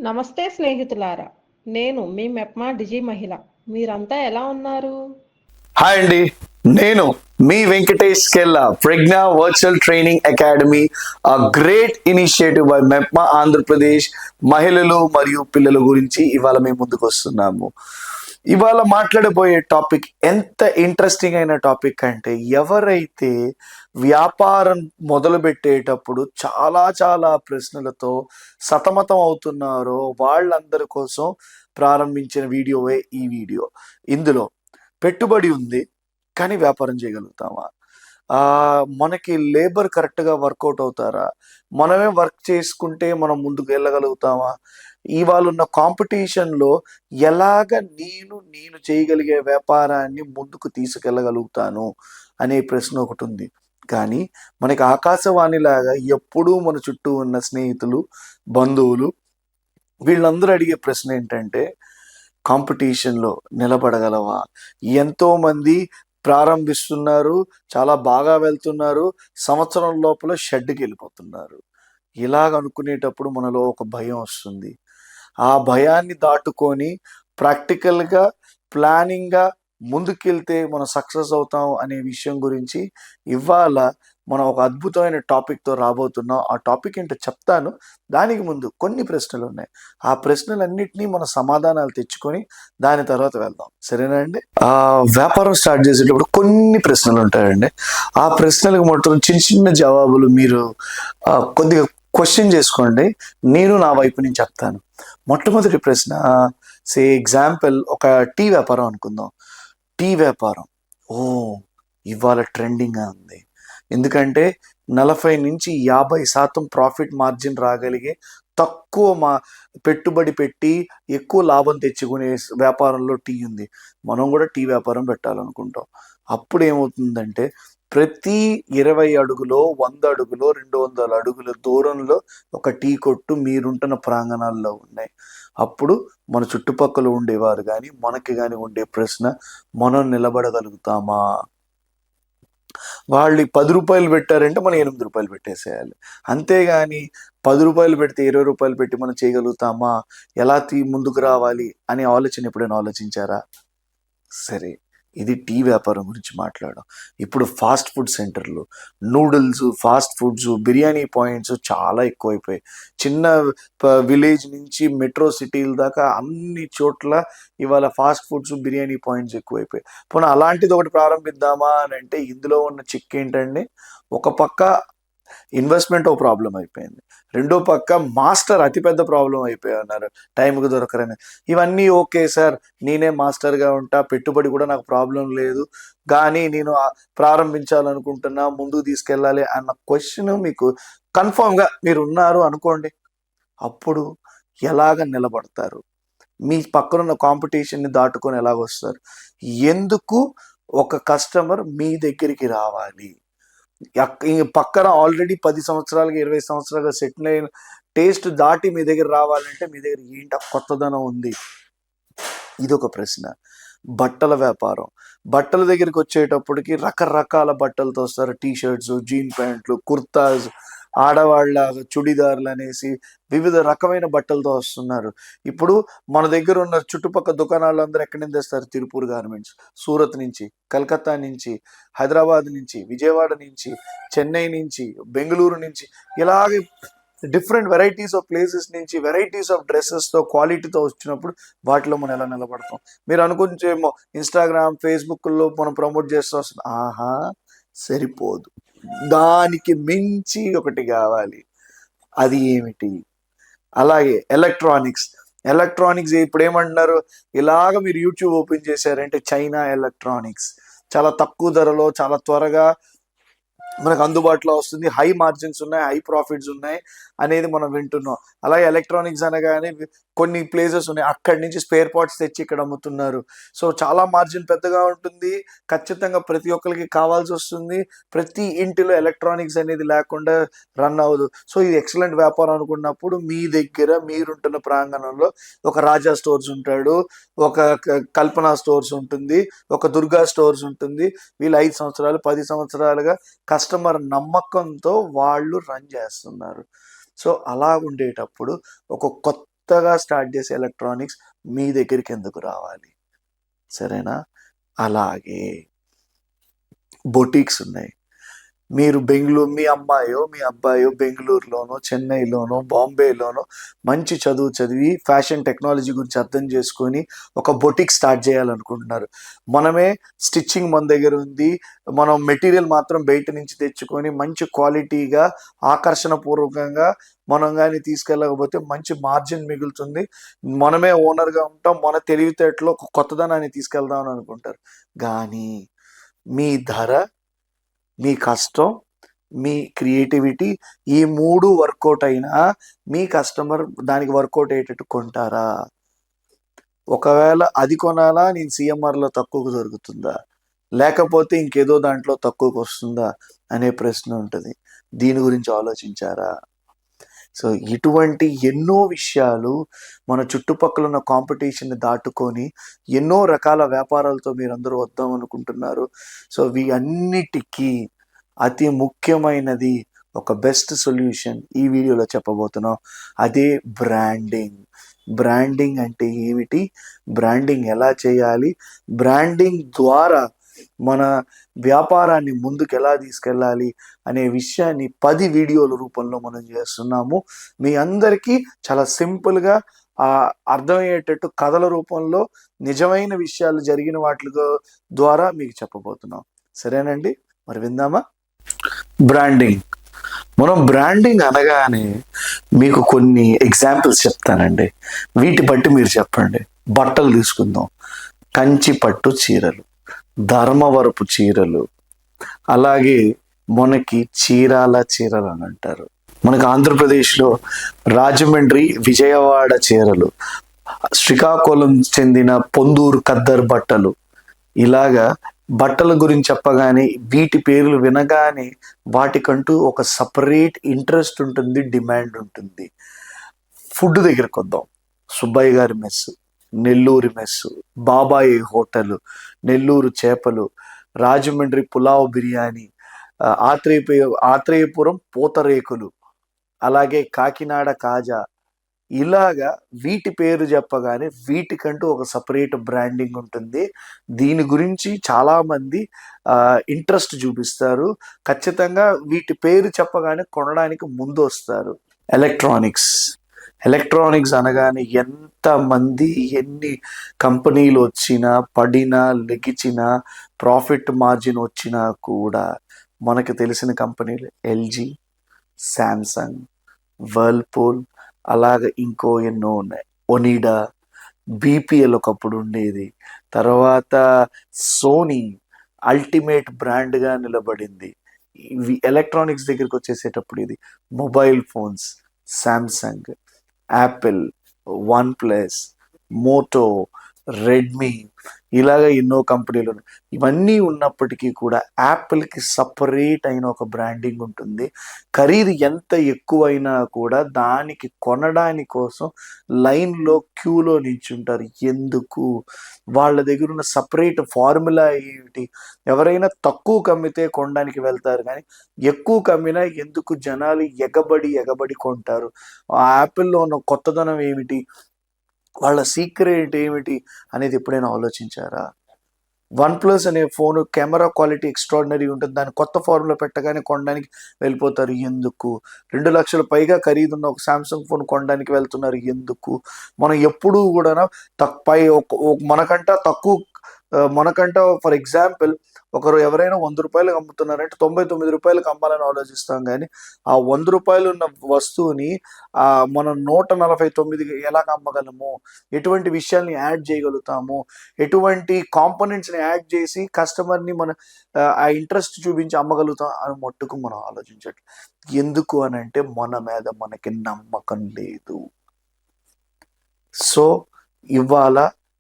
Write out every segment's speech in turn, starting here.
నమస్తే స్నేహితులారా, నేను మీ మెప్మా డిజి మహిళ. మీరంతా ఎలా ఉన్నారు? హాయ్ అండి, నేను మీ Venkatesh Kella Pragna virtual training academy, great initiative by MEPMA Andhra Pradesh మహిళలు మరియు పిల్లల గురించి ఇవాళ మేము ముందుకు వస్తున్నాము. ఇవాళ మాట్లాడబోయే టాపిక్ ఎంత ఇంట్రెస్టింగ్ అయిన టాపిక్ అంటే, ఎవరైతే వ్యాపారం మొదలు పెట్టేటప్పుడు చాలా చాలా ప్రశ్నలతో సతమతం అవుతున్నారో వాళ్ళందరి కోసం ప్రారంభించిన వీడియోవే ఈ వీడియో. ఇందులో పెట్టుబడి ఉంది కానీ వ్యాపారం చేయగలుగుతామా? మనకి లేబర్ కరెక్ట్గా వర్కౌట్ అవుతారా? మనమే వర్క్ చేసుకుంటే మనం ముందుకు వెళ్ళగలుగుతామా? ఇవాళ ఉన్న కాంపిటీషన్లో ఎలాగ నేను చేయగలిగే వ్యాపారాన్ని ముందుకు తీసుకెళ్ళగలుగుతాను అనే ప్రశ్న ఒకటి ఉంది. కానీ మనకి ఆకాశవాణిలాగా ఎప్పుడూ మన చుట్టూ ఉన్న స్నేహితులు, బంధువులు వీళ్ళందరూ అడిగే ప్రశ్న ఏంటంటే, కాంపిటీషన్లో నిలబడగలవా? ఎంతోమంది ప్రారంభిస్తున్నారు, చాలా బాగా వెళ్తున్నారు, సంవత్సరం లోపల షెడ్కి వెళ్ళిపోతున్నారు. ఇలాగ అనుకునేటప్పుడు మనలో ఒక భయం వస్తుంది. ఆ భయాన్ని దాటుకొని ప్రాక్టికల్గా, ప్లానింగ్గా ముందుకెళ్తే మనం సక్సెస్ అవుతాం అనే విషయం గురించి ఇవాళ మనం ఒక అద్భుతమైన టాపిక్తో రాబోతున్నాం. ఆ టాపిక్ ఏంటో చెప్తాను. దానికి ముందు కొన్ని ప్రశ్నలు ఉన్నాయి. ఆ ప్రశ్నలన్నింటినీ మన సమాధానాలు తెచ్చుకొని దాని తర్వాత వెళ్దాం. సరేనా అండి? వ్యాపారం స్టార్ట్ చేసేటప్పుడు కొన్ని ప్రశ్నలు ఉంటాయండి. ఆ ప్రశ్నలకు మొత్తం చిన్న చిన్న జవాబులు మీరు కొద్దిగా క్వశ్చన్ చేసుకోండి. నేను నా వైపు నుంచి చెప్తాను. మొట్టమొదటి ప్రశ్న, ఎగ్జాంపుల్ ఒక టీ వ్యాపారం అనుకుందాం. టీ వ్యాపారం ఇవాళ ట్రెండింగ్గా ఉంది. ఎందుకంటే 40-50% ప్రాఫిట్ మార్జిన్ రాగలిగే, తక్కువ పెట్టుబడి పెట్టి ఎక్కువ లాభం తెచ్చుకునే వ్యాపారంలో టీ ఉంది. మనం కూడా టీ వ్యాపారం పెట్టాలనుకుంటాం. అప్పుడు ఏమవుతుందంటే, ప్రతి 20 అడుగులో, 100 అడుగులో, 200 అడుగుల దూరంలో ఒక టీ కొట్టు మీరుంటున్న ప్రాంగణాల్లో ఉన్నాయి. అప్పుడు మన చుట్టుపక్కల ఉండేవారు కానీ మనకి కానీ ఉండే ప్రశ్న, మనం నిలబడగలుగుతామా? వాళ్ళు 10 రూపాయలు పెట్టారంటే మనం 8 రూపాయలు పెట్టేసేయాలి. అంతేగాని 10 రూపాయలు పెడితే 20 రూపాయలు పెట్టి మనం చేయగలుగుతామా? ఎలా ముందుకు రావాలి అనే ఆలోచన ఎప్పుడైనా ఆలోచించారా? సరే, ఇది టీ వ్యాపారం గురించి మాట్లాడడం. ఇప్పుడు ఫాస్ట్ ఫుడ్ సెంటర్లు, noodles, fast foods, biryani points చాలా ఎక్కువైపోయాయి. చిన్న విలేజ్ నుంచి మెట్రో సిటీల దాకా అన్ని చోట్ల ఇవాళ ఫాస్ట్ ఫుడ్స్, బిర్యానీ పాయింట్స్ ఎక్కువైపోయాయి. పోనీ అలాంటిది ఒకటి ప్రారంభిద్దామా అని అంటే, ఇందులో ఉన్న చిక్ ఏంటండి? ఒక పక్క ఇన్వెస్ట్మెంట్ ఒక ప్రాబ్లం అయిపోయింది, రెండో పక్క మాస్టర్ అతిపెద్ద ప్రాబ్లం అయిపోయి ఉన్నారు, టైంకి దొరకరని. ఇవన్నీ ఓకే సార్, నేనే మాస్టర్గా ఉంటా, పెట్టుబడి కూడా నాకు ప్రాబ్లం లేదు, కానీ నేను ప్రారంభించాలనుకుంటున్నా, ముందుకు తీసుకెళ్ళాలి అన్న క్వశ్చన్ మీకు కన్ఫామ్గా మీరు ఉన్నారు అనుకోండి. అప్పుడు ఎలాగ నిలబడతారు? మీ పక్కనున్న కాంపిటీషన్ని దాటుకొని ఎలాగొస్తారు? ఎందుకు ఒక కస్టమర్ మీ దగ్గరికి రావాలి? పక్కన ఆల్రెడీ 10 సంవత్సరాలుగా, 20 సంవత్సరాలుగా సెటిల్ అయిన టేస్ట్ దాటి మీ దగ్గర రావాలంటే మీ దగ్గర ఏంటి కొత్తదనం ఉంది? ఇదొక ప్రశ్న. బట్టల వ్యాపారం, బట్టల దగ్గరికి వచ్చేటప్పటికి రకరకాల బట్టలతో వస్తారు. టీ షర్ట్స్, జీన్ ప్యాంట్లు, కుర్తాస్, ఆడవాళ్ళ చుడిదార్లు అనేసి వివిధ రకమైన బట్టలతో వస్తున్నారు. ఇప్పుడు మన దగ్గర ఉన్న చుట్టుపక్కల దుకాణాలందరూ ఎక్కడి నుంచి తెస్తారు? తిరుపూర్ గార్మెంట్స్, సూరత్ నుంచి, కలకత్తా నుంచి, హైదరాబాద్ నుంచి, విజయవాడ నుంచి, చెన్నై నుంచి, బెంగళూరు నుంచి, ఇలాగే డిఫరెంట్ వెరైటీస్ ఆఫ్ ప్లేసెస్ నుంచి వెరైటీస్ ఆఫ్ డ్రెస్సెస్తో, క్వాలిటీతో వచ్చినప్పుడు వాటిలో మనం ఎలా నిలబడతాం? మీరు అనుకుంటేమో ఇన్స్టాగ్రామ్, ఫేస్బుక్లో మనం ప్రమోట్ చేస్తూ వస్తుంది. ఆహా, సరిపోదు, దానికి మించి ఒకటి కావాలి. అది ఏమిటి? అలాగే ఎలక్ట్రానిక్స్ ఇప్పుడు ఏమంటున్నారు? ఇలాగ మీరు యూట్యూబ్ ఓపెన్ చేశారంటే చైనా ఎలక్ట్రానిక్స్ చాలా తక్కువ ధరలో, చాలా త్వరగా మనకు అందుబాటులో వస్తుంది, హై మార్జిన్స్ ఉన్నాయి, హై ప్రాఫిట్స్ ఉన్నాయి అనేది మనం వింటున్నాం. అలాగే ఎలక్ట్రానిక్స్ అనగానే కొన్ని ప్లేసెస్ ఉన్నాయి, అక్కడి నుంచి స్పేర్ పార్ట్స్ తెచ్చి ఇక్కడ అమ్ముతున్నారు. సో చాలా మార్జిన్ పెద్దగా ఉంటుంది, ఖచ్చితంగా ప్రతి ఒక్కరికి కావాల్సి వస్తుంది. ప్రతి ఇంటిలో ఎలక్ట్రానిక్స్ అనేది లేకుండా రన్ అవ్వదు. సో ఇది ఎక్సలెంట్ వ్యాపారం అనుకున్నప్పుడు మీ దగ్గర మీరుంటున్న ప్రాంగణంలో ఒక రాజా స్టోర్స్ ఉంటాడు, ఒక కల్పన స్టోర్స్ ఉంటుంది, ఒక దుర్గా స్టోర్స్ ఉంటుంది. వీళ్ళు 5 సంవత్సరాలు 10 సంవత్సరాలుగా కస్టమర్ నమ్మకంతో వాళ్ళు రన్ చేస్తున్నారు. సో అలా ఉండేటప్పుడు ఒక కొత్త కొత్తగా స్టార్ట్ చేసే ఎలక్ట్రానిక్స్ మీ దగ్గరికి ఎందుకు రావాలి? సరేనా? అలాగే బొటీక్స్ ఉన్నాయి. మీరు మీ అమ్మాయో మీ అబ్బాయో బెంగళూరులోనో చెన్నైలోనో బాంబేలోనో మంచి చదువు చదివి ఫ్యాషన్ టెక్నాలజీ గురించి అర్థం చేసుకొని ఒక బొటిక్ స్టార్ట్ చేయాలనుకుంటున్నారు. మనమే స్టిచ్చింగ్ మన దగ్గర ఉంది, మనం మెటీరియల్ మాత్రం బయట నుంచి తెచ్చుకొని మంచి క్వాలిటీగా ఆకర్షణపూర్వకంగా మనం కానీ తీసుకెళ్ళకపోతే మంచి మార్జిన్ మిగులుతుంది, మనమే ఓనర్గా ఉంటాం, మన తెలివితేటలో ఒక కొత్తదనాన్ని తీసుకెళ్దాం అని అనుకుంటారు. కానీ మీ ధర, మీ కష్టం, మీ క్రియేటివిటీ ఈ 3 వర్కౌట్ అయినా మీ కస్టమర్ దానికి వర్కౌట్ అయ్యేటట్టు కొంటారా? ఒకవేళ అది కొనాలా, నేను సిఎంఆర్లో తక్కువకు దొరుకుతుందా, లేకపోతే ఇంకేదో దాంట్లో తక్కువకు వస్తుందా అనే ప్రశ్న ఉంటుంది. దీని గురించి ఆలోచించారా? సో ఇటువంటి ఎన్నో విషయాలు మన చుట్టుపక్కల ఉన్న కాంపిటీషన్ని దాటుకొని ఎన్నో రకాల వ్యాపారాలతో మీరందరూ వద్దాం అనుకుంటున్నారు. సో అన్నిటికీ అతి ముఖ్యమైనది ఒక బెస్ట్ సొల్యూషన్ ఈ వీడియోలో చెప్పబోతున్నాం. అదే బ్రాండింగ్. బ్రాండింగ్ అంటే ఏమిటి, బ్రాండింగ్ ఎలా చేయాలి, బ్రాండింగ్ ద్వారా మన వ్యాపారాన్ని ముందుకు ఎలా తీసుకెళ్ళాలి అనే విషయాన్ని 10 వీడియోల రూపంలో మనం చేస్తున్నాము. మీ అందరికీ చాలా సింపుల్గా అర్థమయ్యేటట్టు కథల రూపంలో నిజమైన విషయాలు జరిగిన వాటి ద్వారా మీకు చెప్పబోతున్నాం. సరేనండి, మరి విందామా? బ్రాండింగ్. మనం బ్రాండింగ్ అనగానే మీకు కొన్ని ఎగ్జాంపుల్స్ చెప్తానండి, వీటి బట్టి మీరు చెప్పండి. బట్టలు తీసుకుందాం. కంచి పట్టు చీరలు, ధర్మవరపు చీరలు, అలాగే మనకి చీరాల చీరలు అని అంటారు. మనకి ఆంధ్రప్రదేశ్లో రాజమండ్రి విజయవాడ చీరలు, శ్రీకాకుళం చెందిన పొందూరు ఖద్దర్ బట్టలు. ఇలాగా బట్టల గురించి చెప్పగానే వీటి పేర్లు వినగానే వాటికంటూ ఒక సపరేట్ ఇంట్రెస్ట్ ఉంటుంది, డిమాండ్ ఉంటుంది. ఫుడ్ దగ్గరకు వద్దాం. సుబ్బయ్య గారి మెస్సు, నెల్లూరి మెస్సు, బాబాయి హోటలు, నెల్లూరు చేపలు, రాజమండ్రి పులావ్ బిర్యానీ, ఆత్రేయపురం పూతరేకులు, అలాగే కాకినాడ కాజా. ఇలాగా వీటి పేరు చెప్పగానే వీటికంటూ ఒక సపరేట్ బ్రాండింగ్ ఉంటుంది. దీని గురించి చాలామంది ఇంట్రెస్ట్ చూపిస్తారు. ఖచ్చితంగా వీటి పేరు చెప్పగానే కొనడానికి ముందు వస్తారు. ఎలక్ట్రానిక్స్ అనగానే ఎంతమంది ఎన్ని కంపెనీలు వచ్చినా పడినా లెగిచినా ప్రాఫిట్ మార్జిన్ వచ్చినా కూడా మనకు తెలిసిన కంపెనీలు ఎల్జీ, శాంసంగ్, వర్ల్పూల్, అలాగే ఇంకో ఎన్నో ఉన్నాయి. ఒనిడా, బీపీఎల్ ఒకప్పుడు ఉండేది. తర్వాత సోనీ అల్టిమేట్ బ్రాండ్గా నిలబడింది. ఇవి ఎలక్ట్రానిక్స్ దగ్గరికి వచ్చేసేటప్పుడు ఇది mobile phones, Samsung, Apple, OnePlus, Moto, Redmi, ఇలాగ ఎన్నో కంపెనీలు ఉన్నాయి. ఇవన్నీ ఉన్నప్పటికీ కూడా యాపిల్కి సపరేట్ అయిన ఒక బ్రాండింగ్ ఉంటుంది. ఖరీదు ఎంత ఎక్కువైనా కూడా దానికి కొనడానికి కోసం లైన్లో క్యూలో నిల్చుంటారు. ఎందుకు? వాళ్ళ దగ్గర ఉన్న సపరేట్ ఫార్ములా ఏమిటి? ఎవరైనా తక్కువ కమ్మితే కొనడానికి వెళ్తారు, కానీ ఎక్కువ కమ్మినా ఎందుకు జనాలు ఎగబడి కొంటారు? ఆ యాపిల్లో ఉన్న కొత్తదనం ఏమిటి, వాళ్ళ సీక్రెట్ ఏమిటి అనేది ఎప్పుడైనా ఆలోచించారా? వన్ ప్లస్ అనే ఫోన్ కెమెరా క్వాలిటీ ఎక్స్ట్రాడినరీ ఉంటుంది, దాన్ని కొత్త ఫార్ములా పెట్టగానే కొనడానికి వెళ్ళిపోతారు. ఎందుకు? 2 లక్షల పైగా ఖరీదున్న ఒక శాంసంగ్ ఫోన్ కొనడానికి వెళ్తున్నారు. ఎందుకు? మనం ఎప్పుడూ కూడా మనకంట ఫర్ ఎగ్జాంపుల్ ఒకరు ఎవరైనా 100 రూపాయలకు అమ్ముతున్నారంటే 99 రూపాయలకు అమ్మాలని ఆలోచిస్తాం, కానీ ఆ 100 రూపాయలు ఉన్న వస్తువుని మనం 149కి ఎలా అమ్మగలము, ఎటువంటి విషయాల్ని యాడ్ చేయగలుగుతాము, ఎటువంటి కాంపోనెంట్స్ని యాడ్ చేసి కస్టమర్ని మన ఆ ఇంట్రెస్ట్ చూపించి అమ్మగలుగుతాం అని మట్టుకు మనం ఆలోచించట్లేదు. ఎందుకు అని అంటే మన మీద మనకి నమ్మకం లేదు. సో ఇవాళ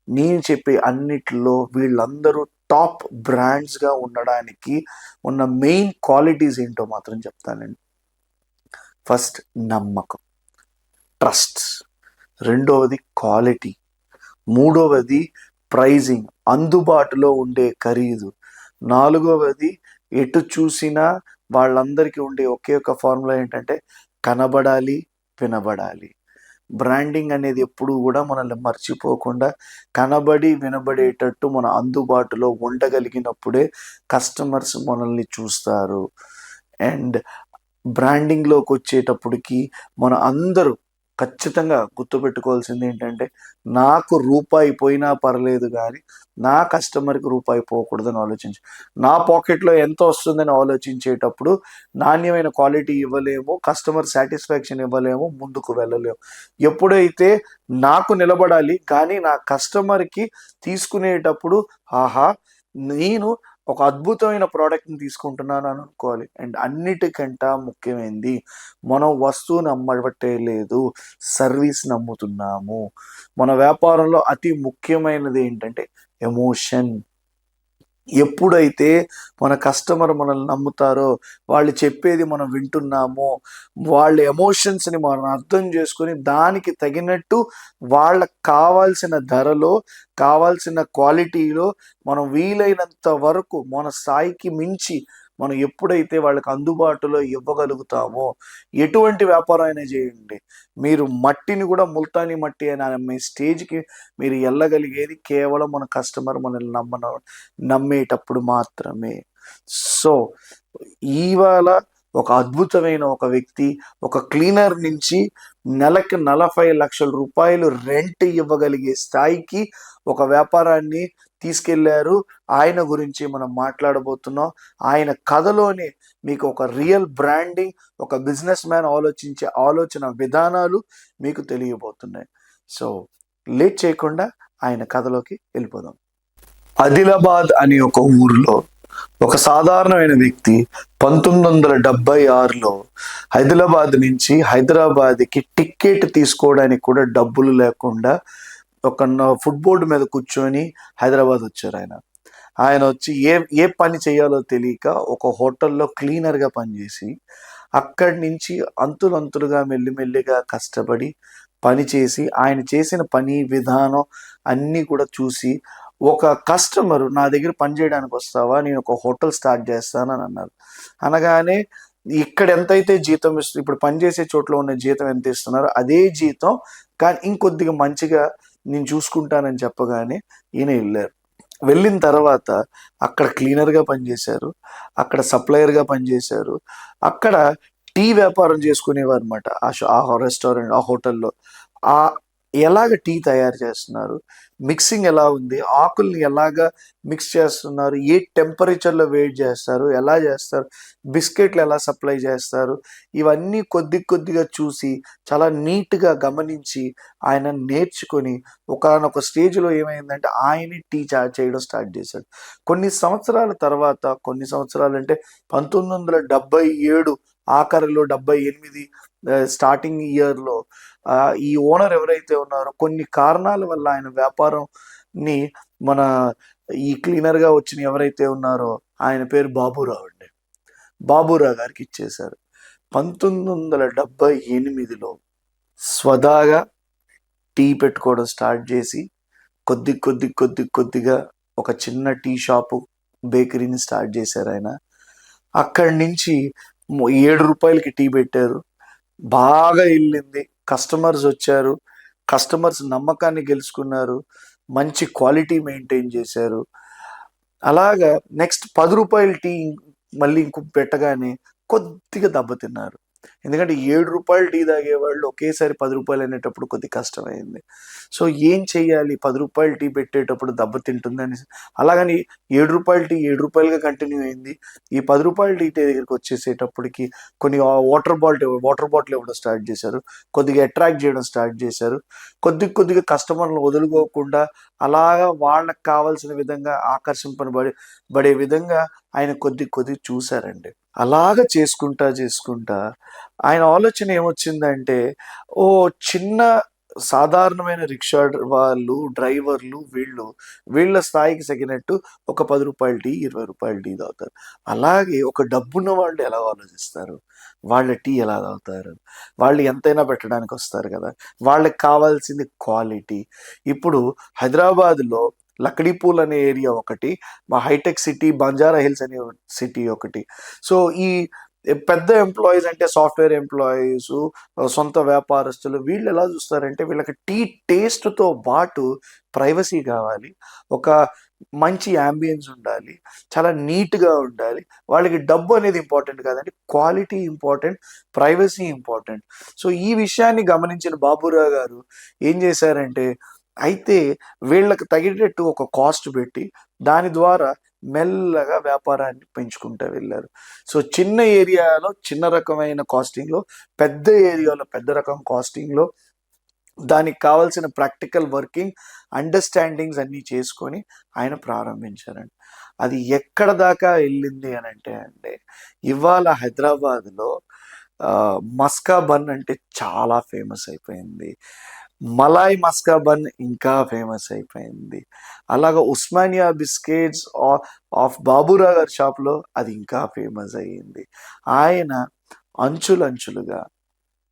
నేను చెప్పే అన్నిటిలో వీళ్ళందరూ టాప్ బ్రాండ్స్గా ఉండడానికి ఉన్న మెయిన్ క్వాలిటీస్ ఏంటో మాత్రం చెప్తానండి. ఫస్ట్ నమ్మకం, ట్రస్ట్. రెండవది క్వాలిటీ. మూడవది ప్రైజింగ్, అందుబాటులో ఉండే ఖరీదు. నాలుగవది ఎటు చూసినా వాళ్ళందరికీ ఉండే ఒకే ఒక ఫార్ములా ఏంటంటే కనబడాలి, వినబడాలి. బ్రాండింగ్ అనేది ఎప్పుడు కూడా మనల్ని మర్చిపోకుండా కనబడి వినబడేటట్టు మన అందుబాటులో ఉండగలిగినప్పుడే కస్టమర్స్ మనల్ని చూస్తారు. అండ్ బ్రాండింగ్లోకి వచ్చేటప్పటికి మన అందరూ ఖచ్చితంగా గుర్తుపెట్టుకోవాల్సింది ఏంటంటే, నాకు రూపాయి పోయినా పర్లేదు కానీ నా కస్టమర్కి రూపాయి పోకూడదని ఆలోచించి, నా పాకెట్లో ఎంత వస్తుందని ఆలోచించేటప్పుడు నాణ్యమైన క్వాలిటీ ఇవ్వలేము, కస్టమర్ సాటిస్ఫాక్షన్ ఇవ్వలేము, ముందుకు వెళ్ళలేము. ఎప్పుడైతే నాకు నిలబడాలి కానీ నా కస్టమర్కి తీసుకునేటప్పుడు ఆహా, నేను ఒక అద్భుతమైన ప్రోడక్ట్ని తీసుకుంటున్నాను అని అనుకోవాలి. అండ్ అన్నిటికంటే ముఖ్యమైనది, మనం వస్తువుని అమ్మబట్టే లేదు, సర్వీస్ని అమ్ముతున్నాము. మన వ్యాపారంలో అతి ముఖ్యమైనది ఏంటంటే ఎమోషన్. ఎప్పుడైతే మన కస్టమర్ మనల్ని నమ్ముతారో, వాళ్ళు చెప్పేది మనం వింటున్నామో, వాళ్ళ ఎమోషన్స్ని మనం అర్థం చేసుకొని దానికి తగినట్టు వాళ్ళకి కావాల్సిన ధరలో, కావాల్సిన క్వాలిటీలో మనం వీలైనంత వరకు మన స్థాయికి మించి మనం ఎప్పుడైతే వాళ్ళకి అందుబాటులో ఇవ్వగలుగుతామో, ఎటువంటి వ్యాపారం అయినా చేయండి, మీరు మట్టిని కూడా ముల్తానీ మట్టి అని అమ్మే స్టేజ్కి మీరు వెళ్ళగలిగేది కేవలం మన కస్టమర్ మనల్ని నమ్మేటప్పుడు మాత్రమే. సో ఇవాళ ఒక అద్భుతమైన ఒక వ్యక్తి ఒక క్లీనర్ నుంచి నెలకి 40 లక్షల రూపాయలు రెంట్ ఇవ్వగలిగే స్థాయికి ఒక వ్యాపారాన్ని తీసుకెళ్లారు. ఆయన గురించి మనం మాట్లాడబోతున్నాం. ఆయన కథలోనే మీకు ఒక రియల్ బ్రాండింగ్, ఒక బిజినెస్ మ్యాన్ ఆలోచించే ఆలోచన విధానాలు మీకు తెలియబోతున్నాయి. సో లేట్ చేయకుండా ఆయన కథలోకి వెళ్ళిపోదాం. ఆదిలాబాద్ అనే ఒక ఊరిలో ఒక సాధారణమైన వ్యక్తి 1976లో హైదరాబాద్ నుంచి హైదరాబాద్కి టికెట్ తీసుకోవడానికి కూడా డబ్బులు లేకుండా ఒక ఫుట్బోర్డు మీద కూర్చొని హైదరాబాద్ వచ్చారు. ఆయన వచ్చి ఏ పని చేయాలో తెలియక ఒక హోటల్లో క్లీనర్గా పనిచేసి అక్కడి నుంచి అంతులంతులుగా మెల్లిమెల్లిగా కష్టపడి పనిచేసి ఆయన చేసిన పని విధానం అన్నీ కూడా చూసి ఒక కస్టమర్ నా దగ్గర పని చేయడానికి వస్తావా, నేను ఒక హోటల్ స్టార్ట్ చేస్తాను అని అన్నారు. అనగానే ఇక్కడ ఎంతైతే జీతం ఇస్తుంది, ఇప్పుడు పనిచేసే చోట్ల ఉన్న జీతం ఎంత ఇస్తున్నారో అదే జీతం కానీ ఇంకొద్దిగా మంచిగా నేను చూసుకుంటానని చెప్పగానే ఈయన వెళ్ళారు. వెళ్ళిన తర్వాత అక్కడ క్లీనర్గా పనిచేశారు, అక్కడ సప్లయర్గా పనిచేశారు, అక్కడ టీ వ్యాపారం చేసుకునేవారు అనమాట. ఆ రెస్టారెంట్, ఆ హోటల్లో ఎలాగ టీ తయారు చేస్తున్నారు, మిక్సింగ్ ఎలా ఉంది, ఆకుల్ని ఎలాగ మిక్స్ చేస్తున్నారు, ఏ టెంపరేచర్లో వేడి చేస్తారు, ఎలా చేస్తారు, బిస్కెట్లు ఎలా సప్లై చేస్తారు, ఇవన్నీ కొద్దిగా చూసి చాలా నీట్గా గమనించి ఆయన నేర్చుకొని ఒకానొక స్టేజ్లో ఏమైందంటే ఆయనే టీ చేయడం స్టార్ట్ చేశాడు. కొన్ని సంవత్సరాల తర్వాత, కొన్ని సంవత్సరాలు అంటే 1977 ఆఖరిలో 78 స్టార్టింగ్ ఇయర్లో ఈ ఓనర్ ఎవరైతే ఉన్నారో కొన్ని కారణాల వల్ల ఆయన వ్యాపారంని మన ఈ క్లీనర్గా వచ్చిన ఎవరైతే ఉన్నారో ఆయన పేరు బాబురావు అండి. బాబురావు గారికి ఇచ్చేశారు. 1978లో స్వదాగా టీ పెట్టుకోవడం స్టార్ట్ చేసి కొద్దిగా ఒక చిన్న టీ షాపు, బేకరీని స్టార్ట్ చేశారు ఆయన. అక్కడి నుంచి 7 రూపాయలకి టీ పెట్టారు. బాగా వెళ్ళింది, కస్టమర్స్ వచ్చారు, కస్టమర్స్ నమ్మకాన్ని గెలుచుకున్నారు, మంచి క్వాలిటీ మెయింటైన్ చేశారు. అలాగా నెక్స్ట్ 10 రూపాయల టీ మళ్ళీ ఇంకో పెట్టగానే కొద్దిగా దెబ్బతిన్నారు. ఎందుకంటే 7 రూపాయల టీ తాగేవాళ్ళు ఒకేసారి 10 రూపాయలు అనేటప్పుడు కొద్దిగా కష్టమైంది. సో ఏం చెయ్యాలి, 10 రూపాయల టీ పెట్టేటప్పుడు దెబ్బతింటుందని అలాగని 7 రూపాయల టీ 7 రూపాయలుగా కంటిన్యూ అయింది. ఈ 10 రూపాయల టీ దగ్గరికి వచ్చేసేటప్పటికి కొన్ని వాటర్ బాటిల్ ఇవ్వడం స్టార్ట్ చేశారు, కొద్దిగా అట్రాక్ట్ చేయడం స్టార్ట్ చేశారు. కొద్దిగా కస్టమర్లను వదులుకోకుండా అలాగా వాళ్ళకి కావాల్సిన విధంగా ఆకర్షింపబడే విధంగా ఆయన కొద్ది చూశారండి. అలాగ చేసుకుంటా ఆయన ఆలోచన ఏమొచ్చిందంటే, ఓ చిన్న సాధారణమైన రిక్షా వాళ్ళు, డ్రైవర్లు వీళ్ళ స్థాయికి తగినట్టు ఒక 10 రూపాయల టీ 20 రూపాయల టీ తాగుతారు. అలాగే ఒక డబ్బున్న వాళ్ళు ఎలా ఆలోచిస్తారు, వాళ్ళ టీ ఎలా తాగుతారు, వాళ్ళు ఎంతైనా పెట్టడానికి వస్తారు కదా, వాళ్ళకి కావాల్సింది క్వాలిటీ. ఇప్పుడు హైదరాబాద్లో లక్డీపూల్ అనే ఏరియా ఒకటి, మా హైటెక్ సిటీ, బంజారా హిల్స్ అనే సిటీ ఒకటి. సో ఈ పెద్ద ఎంప్లాయీస్ అంటే సాఫ్ట్వేర్ ఎంప్లాయీస్, సొంత వ్యాపారస్తులు, వీళ్ళు ఎలా చూస్తారంటే వీళ్ళకి టేస్ట్తో పాటు ప్రైవసీ కావాలి, ఒక మంచి యాంబియన్స్ ఉండాలి, చాలా నీట్గా ఉండాలి. వాళ్ళకి డబ్బు అనేది ఇంపార్టెంట్ కాదండి, quality important, privacy important. So ఈ విషయాన్ని గమనించిన బాబురావు గారు ఏం చేశారంటే, అయితే వీళ్ళకి తగినట్టు ఒక కాస్ట్ పెట్టి దాని ద్వారా మెల్లగా వ్యాపారాన్ని పెంచుకుంటూ వెళ్ళారు. సో చిన్న ఏరియాలో చిన్న రకమైన కాస్టింగ్లో, పెద్ద ఏరియాలో పెద్ద రకం కాస్టింగ్లో, దానికి కావాల్సిన ప్రాక్టికల్ వర్కింగ్ అండర్స్టాండింగ్స్ అన్నీ చేసుకొని ఆయన ప్రారంభించారండి. అది ఎక్కడ దాకా వెళ్ళింది అని అంటే ఇవాళ హైదరాబాద్లో మస్కా బన్ అంటే చాలా ఫేమస్ అయిపోయింది. మలాయ్ మస్కా బన్ ఇంకా ఫేమస్ అయిపోయింది. అలాగా ఉస్మానియా బిస్కెట్స్ ఆఫ్ బాబురావు గారి షాప్లో అది ఇంకా ఫేమస్ అయ్యింది. ఆయన అంచులంచులుగా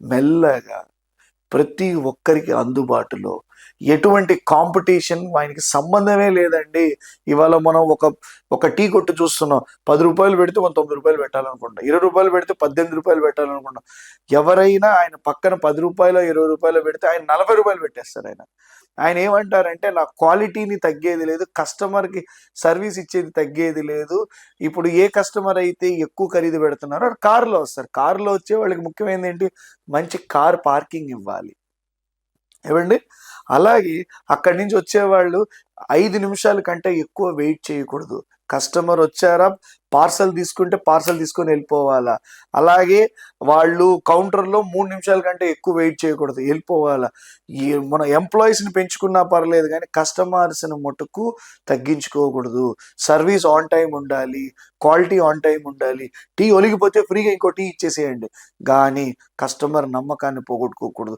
మెల్లగా ప్రతి ఒక్కరికి అందుబాటులో, ఎటువంటి కాంపిటీషన్ ఆయనకి సంబంధమే లేదండి. ఇవాళ మనం ఒక టీ కొట్టు చూస్తున్నాం, 10 రూపాయలు పెడితే మనం 9 రూపాయలు పెట్టాలనుకుంటాం, 20 రూపాయలు పెడితే 18 రూపాయలు పెట్టాలనుకుంటాం. ఎవరైనా ఆయన పక్కన 10 రూపాయలు 20 రూపాయలు పెడితే ఆయన 40 రూపాయలు పెట్టేస్తారు. ఆయన ఏమంటారంటే నా క్వాలిటీని తగ్గేది లేదు, కస్టమర్కి సర్వీస్ ఇచ్చేది తగ్గేది లేదు. ఇప్పుడు ఏ కస్టమర్ అయితే ఎక్కువ ఖరీదు పెడుతున్నారో కారులో వస్తారు, కారులో వచ్చే వాళ్ళకి ముఖ్యమైనది ఏంటి, మంచి కార్ పార్కింగ్ ఇవ్వాలి ఏమండి. అలాగే అక్కడి నుంచి వచ్చేవాళ్ళు 5 నిమిషాల కంటే ఎక్కువ వెయిట్ చేయకూడదు. కస్టమర్ వచ్చారా, పార్సల్ తీసుకుంటే పార్సల్ తీసుకొని వెళ్ళిపోవాలా. అలాగే వాళ్ళు కౌంటర్లో 3 నిమిషాల కంటే ఎక్కువ వెయిట్ చేయకూడదు, వెళ్ళిపోవాలా. మన ఎంప్లాయీస్ని పెంచుకున్నా పర్లేదు కానీ కస్టమర్స్ని మటుకు తగ్గించుకోకూడదు. సర్వీస్ ఆన్ టైం ఉండాలి, క్వాలిటీ ఆన్ టైం ఉండాలి. టీ ఒలిగిపోతే ఫ్రీగా ఇంకో టీ ఇచ్చేసేయండి, కానీ కస్టమర్ నమ్మకాన్ని పోగొట్టుకోకూడదు.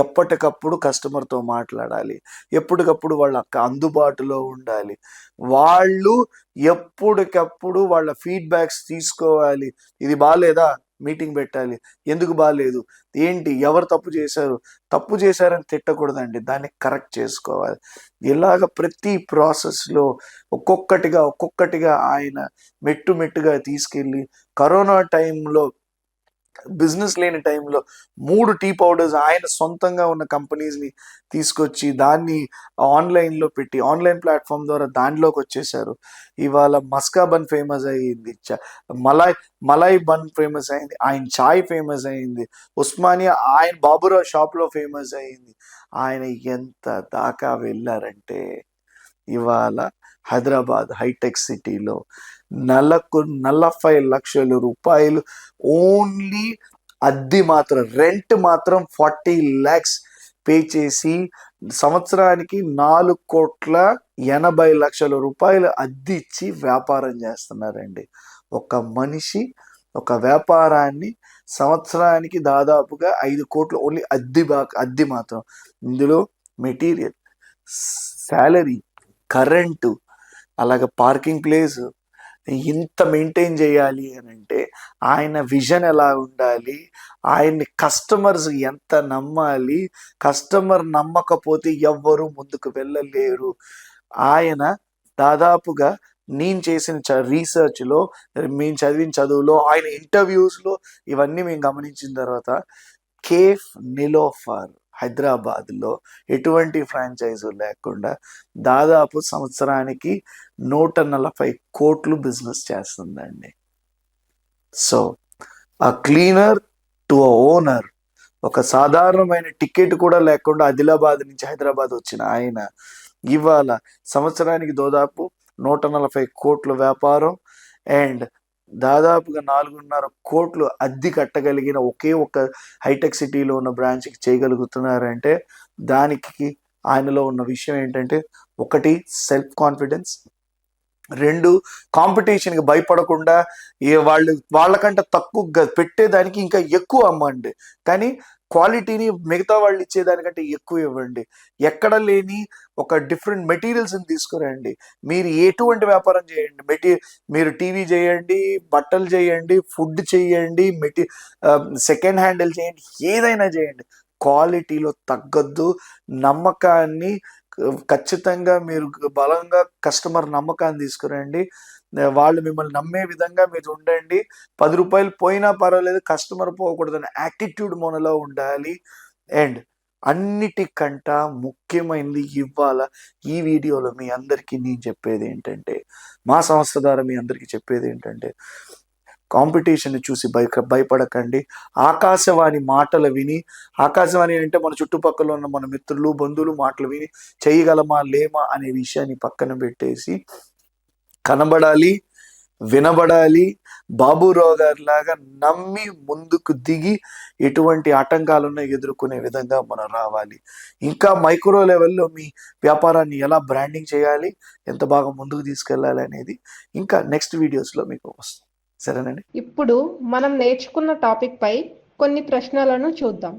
ఎప్పటికప్పుడు కస్టమర్తో మాట్లాడాలి, ఎప్పటికప్పుడు వాళ్ళ అందుబాటులో ఉండాలి. వాళ్ళు ఎప్పటికప్పుడు వాళ్ళ ఫీడ్బ్యాక్స్ తీసుకోవాలి. ఇది బాగాలేదా, మీటింగ్ పెట్టాలి, ఎందుకు బాగాలేదు, ఏంటి, ఎవరు తప్పు చేశారు, తప్పు చేశారని తిట్టకూడదండి, దాన్ని కరెక్ట్ చేసుకోవాలి. ఇలాగ ప్రతి ప్రాసెస్లో ఒక్కొక్కటిగా ఆయన మెట్టుగా తీసుకెళ్ళి కరోనా టైంలో, బిజినెస్ లేని టైంలో 3 టీ పౌడర్స్ ఆయన సొంతంగా ఉన్న కంపెనీస్ని తీసుకొచ్చి దాన్ని ఆన్లైన్లో పెట్టి, ఆన్లైన్ ప్లాట్ఫామ్ ద్వారా దానిలోకి వచ్చేసారు. ఇవాళ మస్కా బన్ ఫేమస్ అయ్యింది, మలాయ్ బన్ ఫేమస్ అయింది, ఆయన చాయ్ ఫేమస్ అయింది, ఉస్మానియా ఆయన బాబురావు షాప్లో ఫేమస్ అయింది. ఆయన ఎంత దాకా వెళ్ళారంటే ఇవాళ హైదరాబాద్ హైటెక్ సిటీలో 40 లక్షల రూపాయలు ఓన్లీ అద్దె మాత్రం, రెంట్ మాత్రం 40 lakhs పే చేసి సంవత్సరానికి 4,80,00,000 రూపాయలు అద్దె ఇచ్చి వ్యాపారం చేస్తున్నారండి. ఒక మనిషి ఒక వ్యాపారాన్ని సంవత్సరానికి దాదాపుగా 5 కోట్లు ఓన్లీ అద్దె మాత్రం. ఇందులో మెటీరియల్, శాలరీ, కరెంటు, అలాగే పార్కింగ్ ప్లేస్, ఇంత మెయింటైన్ చేయాలి అని అంటే ఆయన విజన్ ఎలా ఉండాలి, ఆయన్ని కస్టమర్స్ ఎంత నమ్మాలి, కస్టమర్ నమ్మకపోతే ఎవ్వరూ ముందుకు వెళ్ళలేరు. ఆయన దాదాపుగా నేను చేసిన రీసెర్చ్లో, మేము చదివిన చదువులో, ఆయన ఇంటర్వ్యూస్లో ఇవన్నీ మేము గమనించిన తర్వాత కేఫ్ నిలోఫర్ హైదరాబాద్లో ఎటువంటి ఫ్రాంచైజీ లేకుండా దాదాపు సంవత్సరానికి 140 కోట్లు బిజినెస్ చేస్తుందండి. సో ఆ క్లీనర్ టు ఓనర్, ఒక సాధారణమైన టికెట్ కూడా లేకుండా ఆదిలాబాద్ నుంచి హైదరాబాద్ వచ్చిన ఆయన ఇవాళ సంవత్సరానికి దాదాపు 140 కోట్ల వ్యాపారం అండ్ దాదాపుగా 4.5 కోట్లు అద్దె కట్టగలిగిన ఒకే ఒక హైటెక్ సిటీలో ఉన్న బ్రాంచ్కి చేయగలుగుతున్నారంటే దానికి ఆయనలో ఉన్న విషయం ఏంటంటే, ఒకటి సెల్ఫ్ కాన్ఫిడెన్స్, 2 కాంపిటీషన్కి భయపడకుండా వాళ్ళకంటే తక్కువ పెట్టేదానికి ఇంకా ఎక్కువ అమ్మండి, కానీ క్వాలిటీని మిగతా వాళ్ళు ఇచ్చేదానికంటే ఎక్కువ ఇవ్వండి. ఎక్కడ లేని ఒక డిఫరెంట్ మెటీరియల్స్ని తీసుకురండి. మీరు ఎటువంటి వ్యాపారం చేయండి, మీరు టీవీ చేయండి, బట్టలు చేయండి, ఫుడ్ చేయండి, సెకండ్ హ్యాండిల్ చేయండి, ఏదైనా చేయండి, క్వాలిటీలో తగ్గద్దు. నమ్మకాన్ని ఖచ్చితంగా మీరు బలంగా కస్టమర్ నమ్మకాన్ని తీసుకురండి. వాళ్ళు మిమ్మల్ని నమ్మే విధంగా మీరు ఉండండి. 10 రూపాయలు పోయినా పర్వాలేదు, కస్టమర్ పోకూడదనే యాటిట్యూడ్ మనలో ఉండాలి. అండ్ అన్నిటికంట ముఖ్యమైనది ఇవాళ ఈ వీడియోలో మీ అందరికీ నేను చెప్పేది ఏంటంటే, మా సంస్థ ద్వారా మీ అందరికీ చెప్పేది ఏంటంటే, కాంపిటీషన్ చూసి భయపడకండి. ఆకాశవాణి మాటలు విని, ఆకాశవాణి అంటే మన చుట్టుపక్కల ఉన్న మన మిత్రులు, బంధువులు మాటలు విని చేయగలమా లేమా అనే విషయాన్ని పక్కన పెట్టేసి కనబడాలి, వినబడాలి, బాబురావు గారి లాగా నమ్మి ముందుకు దిగి ఎటువంటి ఆటంకాలను ఎదుర్కొనే విధంగా మనం రావాలి. ఇంకా మైక్రో లెవెల్లో మీ వ్యాపారాన్ని ఎలా బ్రాండింగ్ చేయాలి, ఎంత బాగా ముందుకు తీసుకెళ్ళాలి అనేది ఇంకా నెక్స్ట్ వీడియోస్లో మీకు వస్తుంది. సరేనండి. ఇప్పుడు మనం నేర్చుకున్న టాపిక్ పై కొన్ని ప్రశ్నలను చూద్దాం.